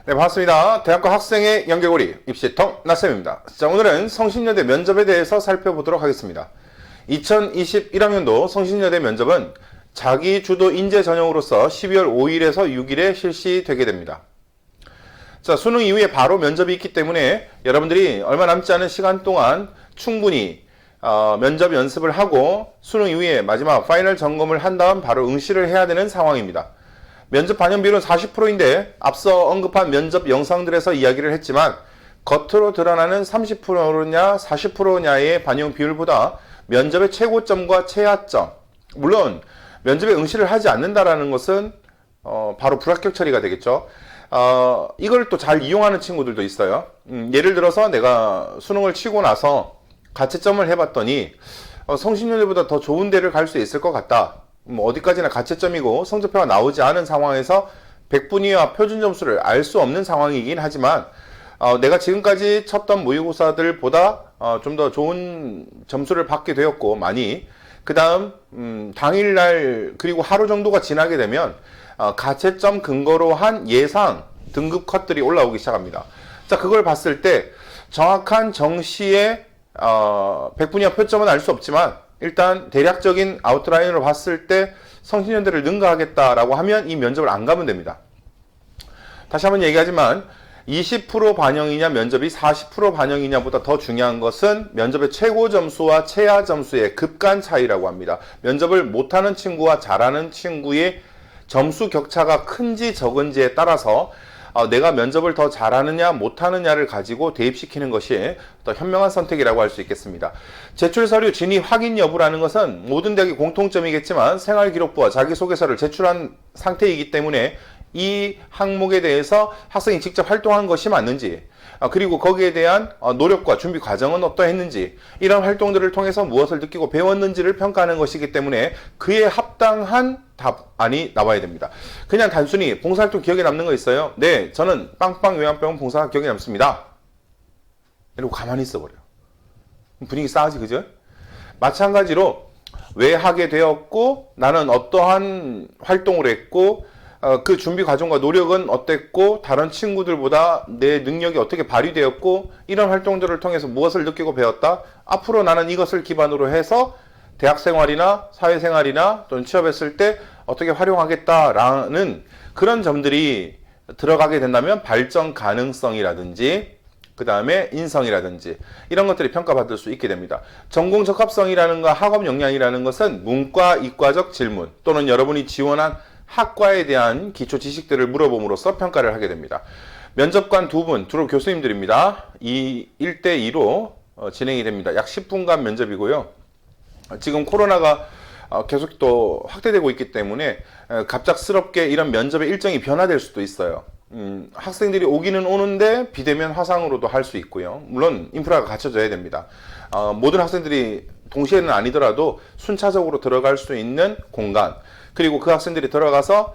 네, 반갑습니다. 대학교 학생의 연결고리 입시통 나쌤입니다. 자, 오늘은 성신여대 면접에 대해서 살펴보도록 하겠습니다. 2021학년도 성신여대 면접은 자기주도 인재 전형으로서 12월 5일에서 6일에 실시되게 됩니다. 자, 수능 이후에 바로 면접이 있기 때문에 여러분들이 얼마 남지 않은 시간 동안 충분히 면접 연습을 하고 수능 이후에 마지막 파이널 점검을 한 다음 바로 응시를 해야 되는 상황입니다. 면접 반영 비율은 40%인데 앞서 언급한 면접 영상들에서 이야기를 했지만 겉으로 드러나는 30%냐 40%냐의 반영 비율보다 면접의 최고점과 최하점, 물론 면접에 응시를 하지 않는다라는 것은 바로 불합격 처리가 되겠죠. 이걸 또 잘 이용하는 친구들도 있어요. 예를 들어서 내가 수능을 치고 나서 가채점을 해봤더니 성신여대보다 더 좋은 데를 갈 수 있을 것 같다. 어디까지나 가채점이고 성적표가 나오지 않은 상황에서 100분위와 표준 점수를 알 수 없는 상황이긴 하지만 내가 지금까지 쳤던 모의고사들보다 좀 더 좋은 점수를 받게 되었고 많이 그 다음 당일날 그리고 하루 정도가 지나게 되면 가채점 근거로 한 예상 등급 컷들이 올라오기 시작합니다. 자, 그걸 봤을 때 정확한 정시의 100분위와 표점은 알 수 없지만 일단 대략적인 아웃라인으로 봤을 때 성신여대를 능가하겠다라고 하면 이 면접을 안 가면 됩니다. 다시 한번 얘기하지만 20% 반영이냐 면접이 40% 반영이냐보다 더 중요한 것은 면접의 최고 점수와 최하 점수의 급간 차이라고 합니다. 면접을 못하는 친구와 잘하는 친구의 점수 격차가 큰지 적은지에 따라서 내가 면접을 더 잘하느냐 못하느냐를 가지고 대입시키는 것이 더 현명한 선택이라고 할 수 있겠습니다. 제출서류 진위 확인 여부라는 것은 모든 대학의 공통점이겠지만 생활기록부와 자기소개서를 제출한 상태이기 때문에 이 항목에 대해서 학생이 직접 활동한 것이 맞는지, 그리고 거기에 대한 노력과 준비 과정은 어떠했는지, 이런 활동들을 통해서 무엇을 느끼고 배웠는지를 평가하는 것이기 때문에 그에 합당한 답안이 나와야 됩니다. 그냥 단순히 봉사활동 기억에 남는 거 있어요? 네, 저는 빵빵 요양병원 봉사가 기억에 남습니다. 이러고 가만히 있어버려요. 분위기 싸하지, 그죠? 마찬가지로 왜 하게 되었고, 나는 어떠한 활동을 했고, 그 준비 과정과 노력은 어땠고 다른 친구들보다 내 능력이 어떻게 발휘되었고 이런 활동들을 통해서 무엇을 느끼고 배웠다. 앞으로 나는 이것을 기반으로 해서 대학생활이나 사회생활이나 또는 취업했을 때 어떻게 활용하겠다라는 그런 점들이 들어가게 된다면 발전 가능성이라든지 그 다음에 인성이라든지 이런 것들이 평가받을 수 있게 됩니다. 전공 적합성이라는가 학업 역량이라는 것은 문과 이과적 질문 또는 여러분이 지원한 학과에 대한 기초 지식들을 물어봄으로써 평가를 하게 됩니다. 면접관 두 분, 주로 교수님들입니다. 1대2로 진행이 됩니다. 약 10분간 면접이고요. 지금 코로나가 계속 또 확대되고 있기 때문에 갑작스럽게 이런 면접의 일정이 변화될 수도 있어요. 학생들이 오기는 오는데 비대면 화상으로도 할 수 있고요. 물론 인프라가 갖춰져야 됩니다. 모든 학생들이 동시에는 아니더라도 순차적으로 들어갈 수 있는 공간, 그리고 그 학생들이 들어가서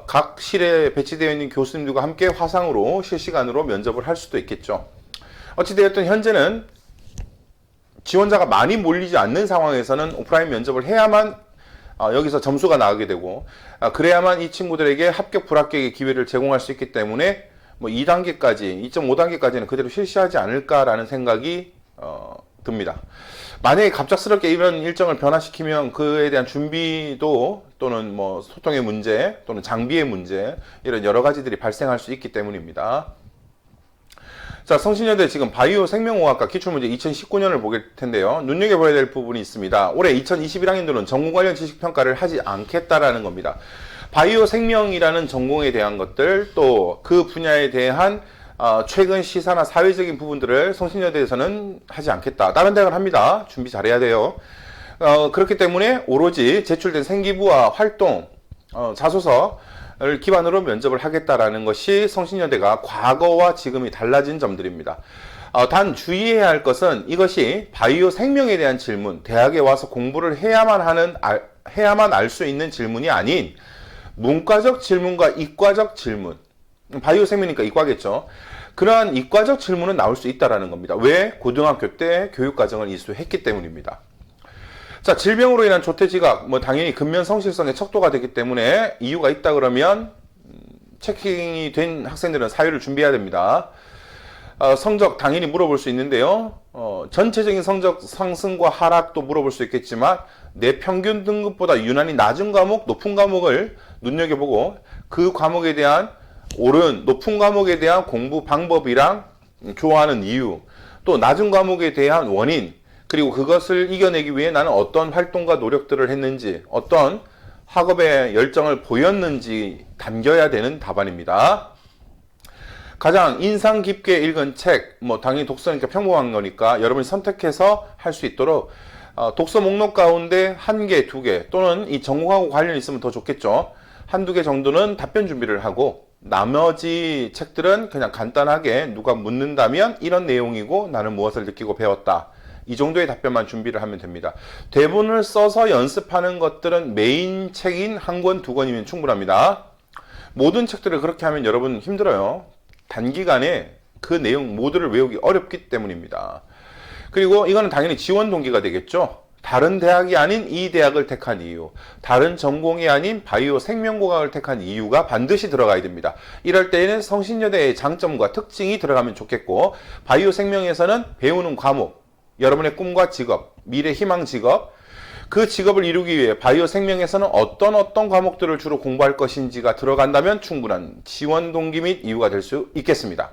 각 실에 배치되어 있는 교수님들과 함께 화상으로 실시간으로 면접을 할 수도 있겠죠. 어찌되었든 현재는 지원자가 많이 몰리지 않는 상황에서는 오프라인 면접을 해야만 여기서 점수가 나오게 되고 그래야만 이 친구들에게 합격 불합격의 기회를 제공할 수 있기 때문에 뭐 2단계까지 2.5단계까지는 그대로 실시하지 않을까라는 생각이 듭니다. 만약에 갑작스럽게 이런 일정을 변화시키면 그에 대한 준비도 또는 뭐 소통의 문제 또는 장비의 문제 이런 여러 가지들이 발생할 수 있기 때문입니다. 자, 성신여대 지금 바이오 생명공학과 기출문제 2019년을 보게 텐데요. 눈여겨봐야 될 부분이 있습니다. 올해 2021학년도는 전공 관련 지식평가를 하지 않겠다라는 겁니다. 바이오 생명이라는 전공에 대한 것들 또 그 분야에 대한 최근 시사나 사회적인 부분들을 성신여대에서는 하지 않겠다. 다른 대학은 합니다. 준비 잘해야 돼요. 그렇기 때문에 오로지 제출된 생기부와 활동, 자소서를 기반으로 면접을 하겠다라는 것이 성신여대가 과거와 지금이 달라진 점들입니다. 단 주의해야 할 것은 이것이 바이오 생명에 대한 질문, 대학에 와서 공부를 해야만 알 수 있는 질문이 아닌 문과적 질문과 이과적 질문, 바이오 생명이니까 이과겠죠. 그러한 이과적 질문은 나올 수 있다는 겁니다. 왜? 고등학교 때 교육과정을 이수했기 때문입니다. 자, 질병으로 인한 조퇴지각, 당연히 근면 성실성의 척도가 되기 때문에 이유가 있다 그러면 체킹이 된 학생들은 사유를 준비해야 됩니다. 성적 당연히 물어볼 수 있는데요. 전체적인 성적 상승과 하락도 물어볼 수 있겠지만 내 평균 등급보다 유난히 낮은 과목, 높은 과목을 눈여겨보고 그 과목에 대한 높은 과목에 대한 공부 방법이랑 좋아하는 이유, 또 낮은 과목에 대한 원인, 그리고 그것을 이겨내기 위해 나는 어떤 활동과 노력들을 했는지, 어떤 학업에 열정을 보였는지 담겨야 되는 답안입니다. 가장 인상 깊게 읽은 책, 당연히 독서니까 평범한 거니까 여러분이 선택해서 할 수 있도록 독서 목록 가운데 1개, 2개 또는 이 전공하고 관련이 있으면 더 좋겠죠. 1-2개 정도는 답변 준비를 하고 나머지 책들은 그냥 간단하게 누가 묻는다면 이런 내용이고 나는 무엇을 느끼고 배웠다. 이 정도의 답변만 준비를 하면 됩니다. 대본을 써서 연습하는 것들은 메인 책인 1권, 2권이면 충분합니다. 모든 책들을 그렇게 하면 여러분 힘들어요. 단기간에 그 내용 모두를 외우기 어렵기 때문입니다. 그리고 이거는 당연히 지원 동기가 되겠죠. 다른 대학이 아닌 이 대학을 택한 이유, 다른 전공이 아닌 바이오 생명공학을 택한 이유가 반드시 들어가야 됩니다. 이럴 때에는 성신여대의 장점과 특징이 들어가면 좋겠고, 바이오 생명에서는 배우는 과목, 여러분의 꿈과 직업, 미래 희망 직업, 그 직업을 이루기 위해 바이오 생명에서는 어떤 과목들을 주로 공부할 것인지가 들어간다면 충분한 지원 동기 및 이유가 될 수 있겠습니다.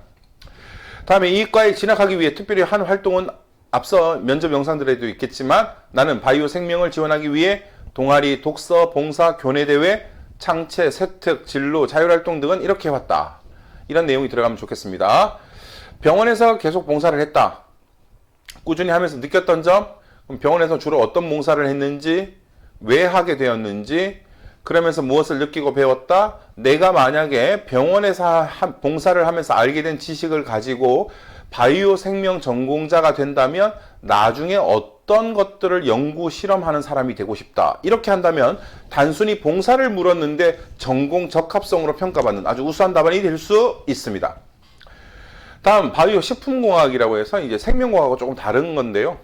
다음에 이 과에 진학하기 위해 특별히 한 활동은 앞서 면접 영상들에도 있겠지만 나는 바이오 생명을 지원하기 위해 동아리, 독서, 봉사, 교내대회, 창체, 세특, 진로, 자율활동 등은 이렇게 해왔다. 이런 내용이 들어가면 좋겠습니다. 병원에서 계속 봉사를 했다. 꾸준히 하면서 느꼈던 점, 그럼 병원에서 주로 어떤 봉사를 했는지, 왜 하게 되었는지, 그러면서 무엇을 느끼고 배웠다. 내가 만약에 병원에서 봉사를 하면서 알게 된 지식을 가지고 바이오 생명 전공자가 된다면 나중에 어떤 것들을 연구 실험하는 사람이 되고 싶다. 이렇게 한다면 단순히 봉사를 물었는데 전공 적합성으로 평가받는 아주 우수한 답안이 될 수 있습니다. 다음 바이오 식품공학이라고 해서 이제 생명공학하고 조금 다른 건데요.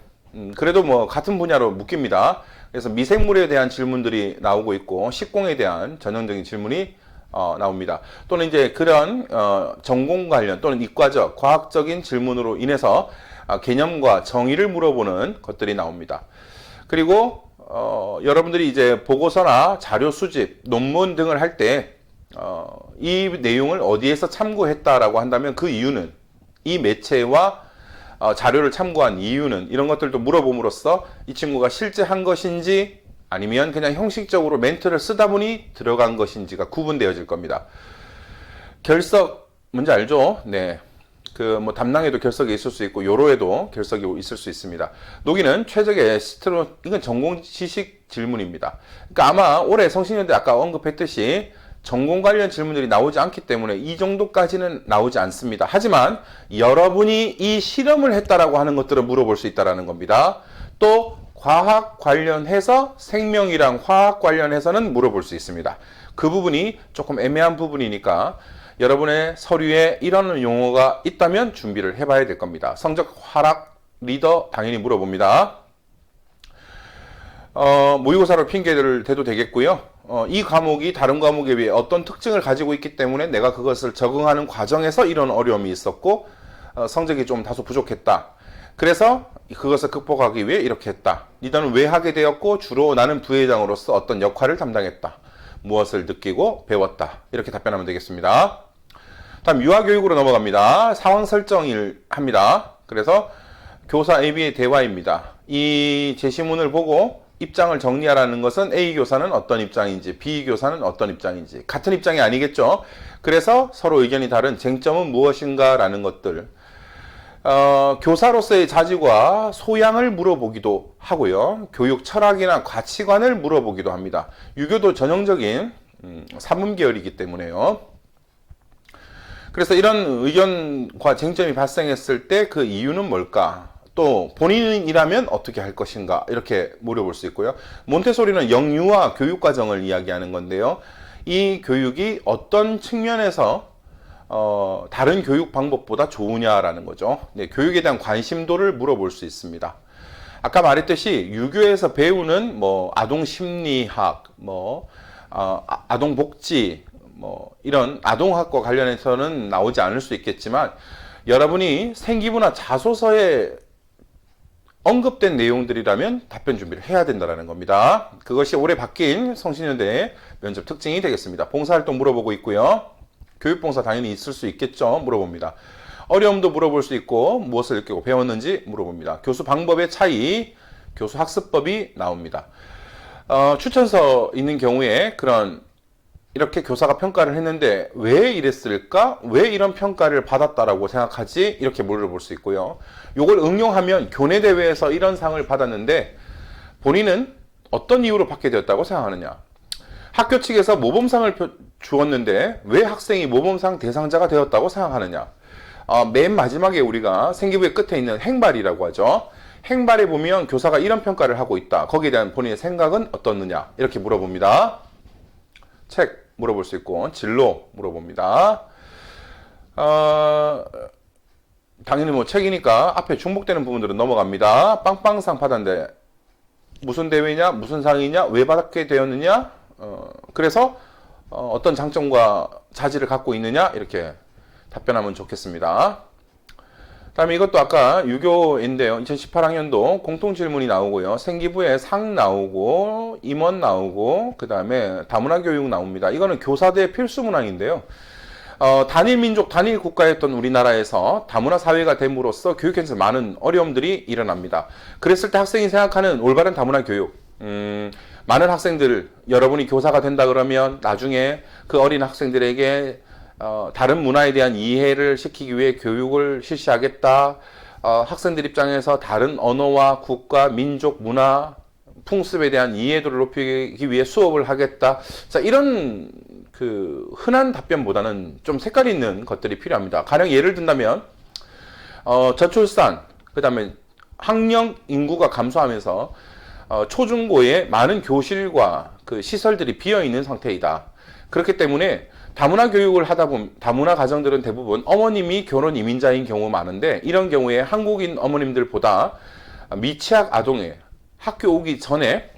그래도 같은 분야로 묶입니다. 그래서 미생물에 대한 질문들이 나오고 있고 식공에 대한 전형적인 질문이 나옵니다. 또는 이제 그런 전공 관련 또는 이과적 과학적인 질문으로 인해서 개념과 정의를 물어보는 것들이 나옵니다. 그리고 여러분들이 이제 보고서나 자료 수집, 논문 등을 할 때 이 내용을 어디에서 참고했다라고 한다면 그 이유는 이 매체와 자료를 참고한 이유는 이런 것들도 물어봄으로써 이 친구가 실제 한 것인지 아니면 그냥 형식적으로 멘트를 쓰다 보니 들어간 것인지가 구분되어질 겁니다. 결석 뭔지 알죠? 네. 담낭에도 결석이 있을 수 있고 요로에도 결석이 있을 수 있습니다. 녹이는 최적의 시트로 이건 전공 지식 질문입니다. 그러니까 아마 올해 성신여대 아까 언급했듯이 전공 관련 질문들이 나오지 않기 때문에 이 정도까지는 나오지 않습니다. 하지만 여러분이 이 실험을 했다라고 하는 것들을 물어볼 수 있다라는 겁니다. 또 과학 관련해서 생명이랑 화학 관련해서는 물어볼 수 있습니다. 그 부분이 조금 애매한 부분이니까 여러분의 서류에 이런 용어가 있다면 준비를 해봐야 될 겁니다. 성적 하락 리더 당연히 물어봅니다. 모의고사로 핑계를 대도 되겠고요. 이 과목이 다른 과목에 비해 어떤 특징을 가지고 있기 때문에 내가 그것을 적응하는 과정에서 이런 어려움이 있었고 성적이 좀 다소 부족했다. 그래서 그것을 극복하기 위해 이렇게 했다. 리더는 왜 하게 되었고 주로 나는 부회장으로서 어떤 역할을 담당했다. 무엇을 느끼고 배웠다. 이렇게 답변하면 되겠습니다. 다음 유아교육으로 넘어갑니다. 상황 설정을 합니다. 그래서 교사 A비의 대화입니다. 이 제시문을 보고 입장을 정리하라는 것은 A 교사는 어떤 입장인지 B 교사는 어떤 입장인지 같은 입장이 아니겠죠. 그래서 서로 의견이 다른 쟁점은 무엇인가 라는 것들 교사로서의 자질과 소양을 물어보기도 하고요. 교육 철학이나 가치관을 물어보기도 합니다. 유교도 전형적인 산문 계열이기 때문에요. 그래서 이런 의견과 쟁점이 발생했을 때 그 이유는 뭘까? 또 본인이라면 어떻게 할 것인가? 이렇게 물어볼 수 있고요. 몬테소리는 영유아 교육과정을 이야기하는 건데요. 이 교육이 어떤 측면에서 다른 교육 방법보다 좋으냐라는 거죠. 네, 교육에 대한 관심도를 물어볼 수 있습니다. 아까 말했듯이 유교에서 배우는 아동 심리학, 아동 복지, 뭐 이런 아동학과 관련해서는 나오지 않을 수 있겠지만 여러분이 생기부나 자소서에 언급된 내용들이라면 답변 준비를 해야 된다는 겁니다. 그것이 올해 바뀐 성신여대 면접 특징이 되겠습니다. 봉사활동 물어보고 있고요. 교육봉사 당연히 있을 수 있겠죠. 물어봅니다. 어려움도 물어볼 수 있고 무엇을 느끼고 배웠는지 물어봅니다. 교수 방법의 차이, 교수 학습법이 나옵니다. 추천서 있는 경우에 이렇게 교사가 평가를 했는데 왜 이랬을까? 왜 이런 평가를 받았다라고 생각하지? 이렇게 물어볼 수 있고요. 요걸 응용하면 교내대회에서 이런 상을 받았는데 본인은 어떤 이유로 받게 되었다고 생각하느냐? 학교 측에서 모범상을 주었는데 왜 학생이 모범상 대상자가 되었다고 생각하느냐? 맨 마지막에 우리가 생기부의 끝에 있는 행발이라고 하죠. 행발에 보면 교사가 이런 평가를 하고 있다. 거기에 대한 본인의 생각은 어떻느냐? 이렇게 물어봅니다. 책 물어볼 수 있고 진로 물어봅니다. 당연히 뭐 책이니까 앞에 중복되는 부분들은 넘어갑니다. 빵빵상 받았는데 무슨 대회냐, 무슨 상이냐, 왜 받게 되었느냐, 그래서 어떤 장점과 자질을 갖고 있느냐 이렇게 답변하면 좋겠습니다. 다음에 이것도 아까 유교인데요. 2018학년도 공통질문이 나오고요. 생기부에 상 나오고 임원 나오고 그 다음에 다문화교육 나옵니다. 이거는 교사대 필수문항인데요. 단일민족, 단일국가였던 우리나라에서 다문화 사회가 됨으로써 교육현에서 많은 어려움들이 일어납니다. 그랬을 때 학생이 생각하는 올바른 다문화 교육, 많은 학생들, 여러분이 교사가 된다 그러면 나중에 그 어린 학생들에게 다른 문화에 대한 이해를 시키기 위해 교육을 실시하겠다. 학생들 입장에서 다른 언어와 국가, 민족, 문화, 풍습에 대한 이해도를 높이기 위해 수업을 하겠다. 자, 이런 흔한 답변보다는 좀 색깔 있는 것들이 필요합니다. 가령 예를 든다면 저출산, 그 다음에 학령 인구가 감소하면서 초중고에 많은 교실과 그 시설들이 비어 있는 상태이다. 그렇기 때문에 다문화 교육을 하다 보면 다문화 가정들은 대부분 어머님이 결혼 이민자인 경우가 많은데 이런 경우에 한국인 어머님들보다 미취학 아동에 학교 오기 전에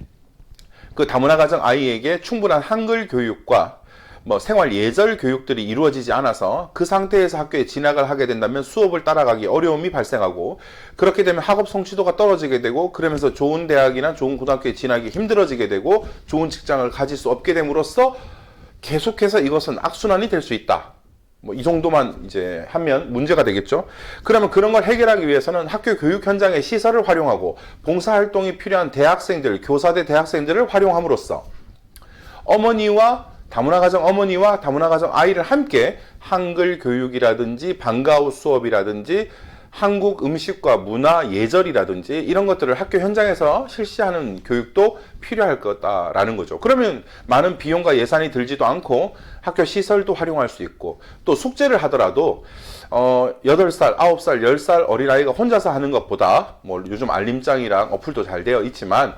그 다문화 가정 아이에게 충분한 한글 교육과 뭐 생활 예절 교육들이 이루어지지 않아서 그 상태에서 학교에 진학을 하게 된다면 수업을 따라가기 어려움이 발생하고 그렇게 되면 학업 성취도가 떨어지게 되고 그러면서 좋은 대학이나 좋은 고등학교에 진학이 힘들어지게 되고 좋은 직장을 가질 수 없게 됨으로써 계속해서 이것은 악순환이 될 수 있다. 뭐 이 정도만 이제 하면 문제가 되겠죠. 그러면 그런 걸 해결하기 위해서는 학교 교육 현장의 시설을 활용하고 봉사활동이 필요한 대학생들, 교사대 대학생들을 활용함으로써 다문화 가정 아이를 함께 한글 교육이라든지 방과후 수업이라든지 한국 음식과 문화 예절이라든지 이런 것들을 학교 현장에서 실시하는 교육도 필요할 거다라는 거죠. 그러면 많은 비용과 예산이 들지도 않고 학교 시설도 활용할 수 있고 또 숙제를 하더라도 8살, 9살, 10살 어린아이가 혼자서 하는 것보다 뭐 요즘 알림장이랑 어플도 잘 되어 있지만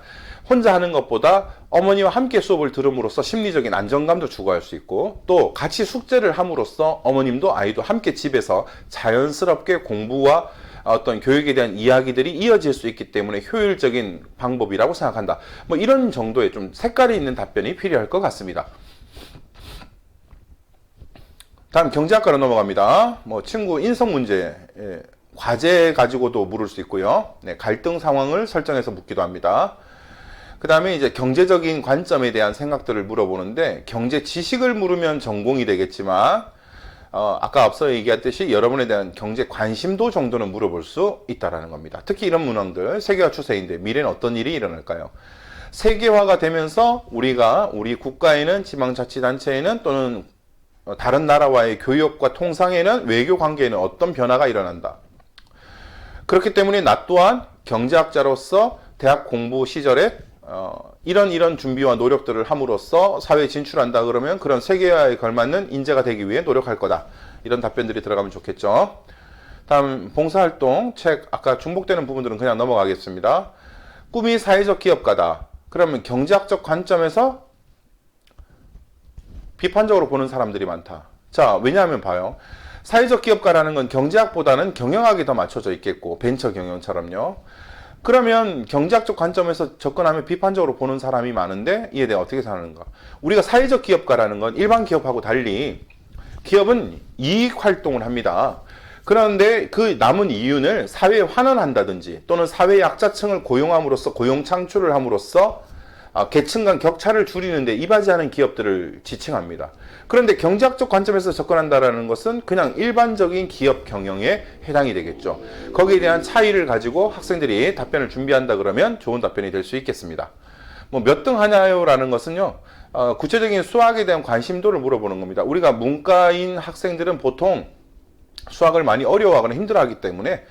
혼자 하는 것보다 어머니와 함께 수업을 들음으로써 심리적인 안정감도 추구할 수 있고 또 같이 숙제를 함으로써 어머님도 아이도 함께 집에서 자연스럽게 공부와 어떤 교육에 대한 이야기들이 이어질 수 있기 때문에 효율적인 방법이라고 생각한다. 뭐 이런 정도의 좀 색깔이 있는 답변이 필요할 것 같습니다. 다음 경제학과로 넘어갑니다. 뭐 친구 인성 문제, 과제 가지고도 물을 수 있고요. 네, 갈등 상황을 설정해서 묻기도 합니다. 그 다음에 이제 경제적인 관점에 대한 생각들을 물어보는데 경제 지식을 물으면 전공이 되겠지만 아까 앞서 얘기했듯이 여러분에 대한 경제 관심도 정도는 물어볼 수 있다는 겁니다. 특히 이런 문항들, 세계화 추세인데 미래는 어떤 일이 일어날까요? 세계화가 되면서 우리 국가에는 지방자치단체에는 또는 다른 나라와의 교역과 통상에는 외교 관계에는 어떤 변화가 일어난다. 그렇기 때문에 나 또한 경제학자로서 대학 공부 시절에 이런 준비와 노력들을 함으로써 사회에 진출한다 그러면 그런 세계화에 걸맞는 인재가 되기 위해 노력할 거다. 이런 답변들이 들어가면 좋겠죠. 다음 봉사활동 책 아까 중복되는 부분들은 그냥 넘어가겠습니다. 꿈이 사회적 기업가다. 그러면 경제학적 관점에서 비판적으로 보는 사람들이 많다. 자, 왜냐하면 봐요. 사회적 기업가라는 건 경제학보다는 경영학이 더 맞춰져 있겠고 벤처 경영처럼요. 그러면 경제학적 관점에서 접근하면 비판적으로 보는 사람이 많은데 이에 대해 어떻게 생각하는가? 우리가 사회적 기업가라는 건 일반 기업하고 달리 기업은 이익 활동을 합니다. 그런데 그 남은 이윤을 사회에 환원한다든지 또는 사회 약자층을 고용함으로써 고용 창출을 함으로써 계층 간 격차를 줄이는데 이바지하는 기업들을 지칭합니다. 그런데 경제학적 관점에서 접근한다는 것은 그냥 일반적인 기업 경영에 해당이 되겠죠. 거기에 대한 차이를 가지고 학생들이 답변을 준비한다 그러면 좋은 답변이 될 수 있겠습니다. 뭐 몇 등 하냐요? 라는 것은요. 구체적인 수학에 대한 관심도를 물어보는 겁니다. 우리가 문과인 학생들은 보통 수학을 많이 어려워하거나 힘들어하기 때문에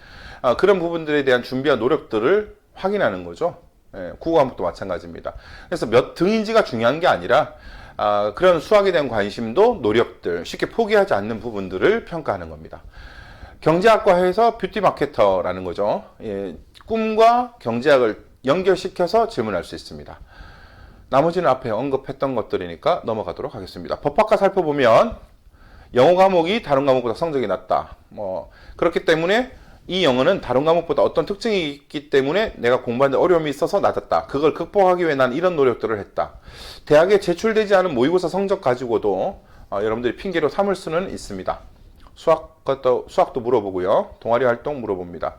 그런 부분들에 대한 준비와 노력들을 확인하는 거죠. 국어 과목도 마찬가지입니다. 그래서 몇 등인지가 중요한 게 아니라 그런 수학에 대한 관심도 노력들, 쉽게 포기하지 않는 부분들을 평가하는 겁니다. 경제학과에서 뷰티 마케터라는 거죠. 꿈과 경제학을 연결시켜서 질문할 수 있습니다. 나머지는 앞에 언급했던 것들이니까 넘어가도록 하겠습니다. 법학과 살펴보면 영어 과목이 다른 과목보다 성적이 낮다. 그렇기 때문에 이 영어는 다른 과목보다 어떤 특징이 있기 때문에 내가 공부하는데 어려움이 있어서 낮았다. 그걸 극복하기 위해 난 이런 노력들을 했다. 대학에 제출되지 않은 모의고사 성적 가지고도 여러분들이 핑계로 삼을 수는 있습니다. 수학도 물어보고요. 동아리 활동 물어봅니다.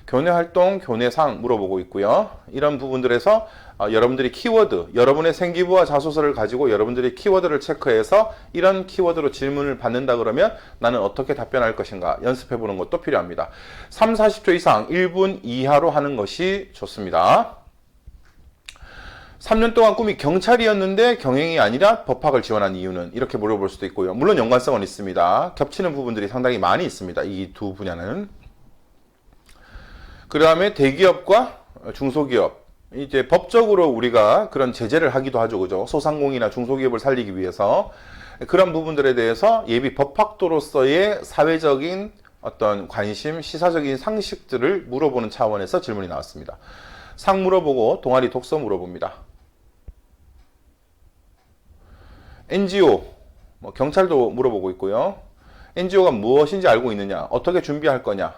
교내 활동, 교내상 물어보고 있고요. 이런 부분들에서 여러분들이 키워드, 여러분의 생기부와 자소서를 가지고 여러분들이 키워드를 체크해서 이런 키워드로 질문을 받는다 그러면 나는 어떻게 답변할 것인가 연습해 보는 것도 필요합니다. 3, 40초 이상 1분 이하로 하는 것이 좋습니다. 3년 동안 꿈이 경찰이었는데 경영이 아니라 법학을 지원한 이유는 이렇게 물어볼 수도 있고요. 물론 연관성은 있습니다. 겹치는 부분들이 상당히 많이 있습니다. 이 두 분야는. 그 다음에 대기업과 중소기업. 이제 법적으로 우리가 그런 제재를 하기도 하죠. 그죠? 소상공인이나 중소기업을 살리기 위해서 그런 부분들에 대해서 예비 법학도로서의 사회적인 어떤 관심, 시사적인 상식들을 물어보는 차원에서 질문이 나왔습니다. 상 물어보고 동아리 독서 물어봅니다. NGO, 경찰도 물어보고 있고요. NGO가 무엇인지 알고 있느냐? 어떻게 준비할 거냐?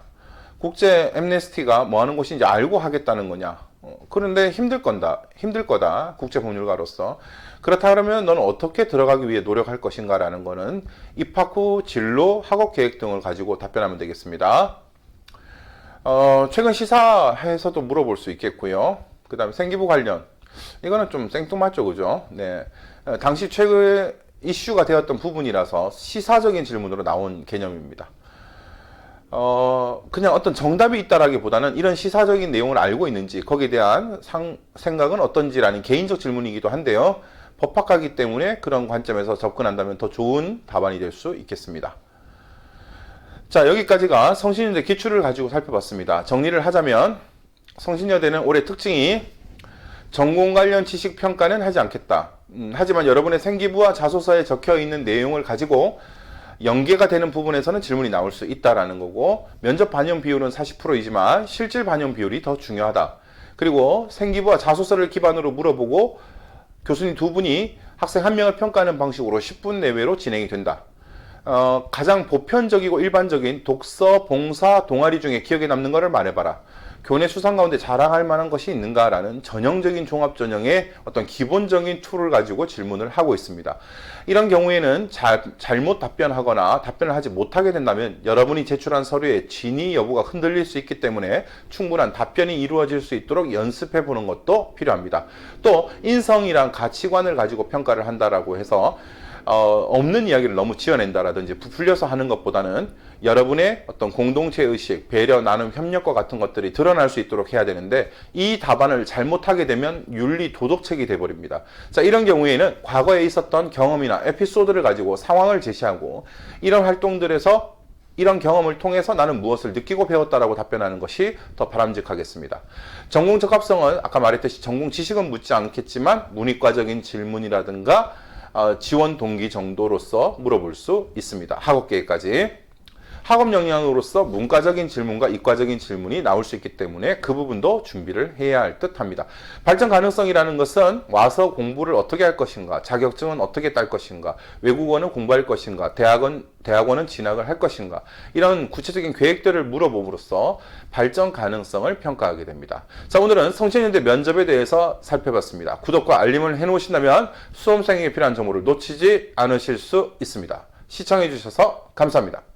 국제 엠네스티가 뭐 하는 곳인지 알고 하겠다는 거냐? 그런데 힘들 거다. 국제법률가로서. 그렇다 그러면 너는 어떻게 들어가기 위해 노력할 것인가 라는 거는 입학 후 진로, 학업 계획 등을 가지고 답변하면 되겠습니다. 최근 시사에서도 물어볼 수 있겠고요. 그 다음에 생기부 관련. 이거는 좀 생뚱맞죠, 그죠? 네. 당시 최근 이슈가 되었던 부분이라서 시사적인 질문으로 나온 개념입니다. 그냥 어떤 정답이 있다라기보다는 이런 시사적인 내용을 알고 있는지 거기에 대한 생각은 어떤지라는 개인적 질문이기도 한데요. 법학하기 때문에 그런 관점에서 접근한다면 더 좋은 답안이 될 수 있겠습니다. 자, 여기까지가 성신여대 기출을 가지고 살펴봤습니다. 정리를 하자면 성신여대는 올해 특징이 전공 관련 지식 평가는 하지 않겠다. 하지만 여러분의 생기부와 자소서에 적혀 있는 내용을 가지고 연계가 되는 부분에서는 질문이 나올 수 있다라는 거고, 면접 반영 비율은 40%이지만 실질 반영 비율이 더 중요하다. 그리고 생기부와 자소서를 기반으로 물어보고 교수님 두 분이 학생 한 명을 평가하는 방식으로 10분 내외로 진행이 된다. 가장 보편적이고 일반적인 독서, 봉사, 동아리 중에 기억에 남는 것을 말해봐라. 교내 수상 가운데 자랑할 만한 것이 있는가라는 전형적인 종합 전형의 어떤 기본적인 툴을 가지고 질문을 하고 있습니다. 이런 경우에는 잘못 답변하거나 답변을 하지 못하게 된다면 여러분이 제출한 서류의 진위 여부가 흔들릴 수 있기 때문에 충분한 답변이 이루어질 수 있도록 연습해 보는 것도 필요합니다. 또 인성이란 가치관을 가지고 평가를 한다라고 해서 없는 이야기를 너무 지어낸다라든지 부풀려서 하는 것보다는 여러분의 어떤 공동체 의식, 배려, 나눔, 협력과 같은 것들이 드러날 수 있도록 해야 되는데 이 답안을 잘못하게 되면 윤리 도덕책이 돼버립니다. 자, 이런 경우에는 과거에 있었던 경험이나 에피소드를 가지고 상황을 제시하고 이런 활동들에서 이런 경험을 통해서 나는 무엇을 느끼고 배웠다라고 답변하는 것이 더 바람직하겠습니다. 전공 적합성은 아까 말했듯이 전공 지식은 묻지 않겠지만 문이과적인 질문이라든가 지원 동기 정도로서 물어볼 수 있습니다. 학업 계획까지. 학업 역량으로서 문과적인 질문과 이과적인 질문이 나올 수 있기 때문에 그 부분도 준비를 해야 할 듯 합니다. 발전 가능성이라는 것은 와서 공부를 어떻게 할 것인가, 자격증은 어떻게 딸 것인가, 외국어는 공부할 것인가, 대학원은 진학을 할 것인가, 이런 구체적인 계획들을 물어봄으로써 발전 가능성을 평가하게 됩니다. 자, 오늘은 성신여대 면접에 대해서 살펴봤습니다. 구독과 알림을 해놓으신다면 수험생에게 필요한 정보를 놓치지 않으실 수 있습니다. 시청해 주셔서 감사합니다.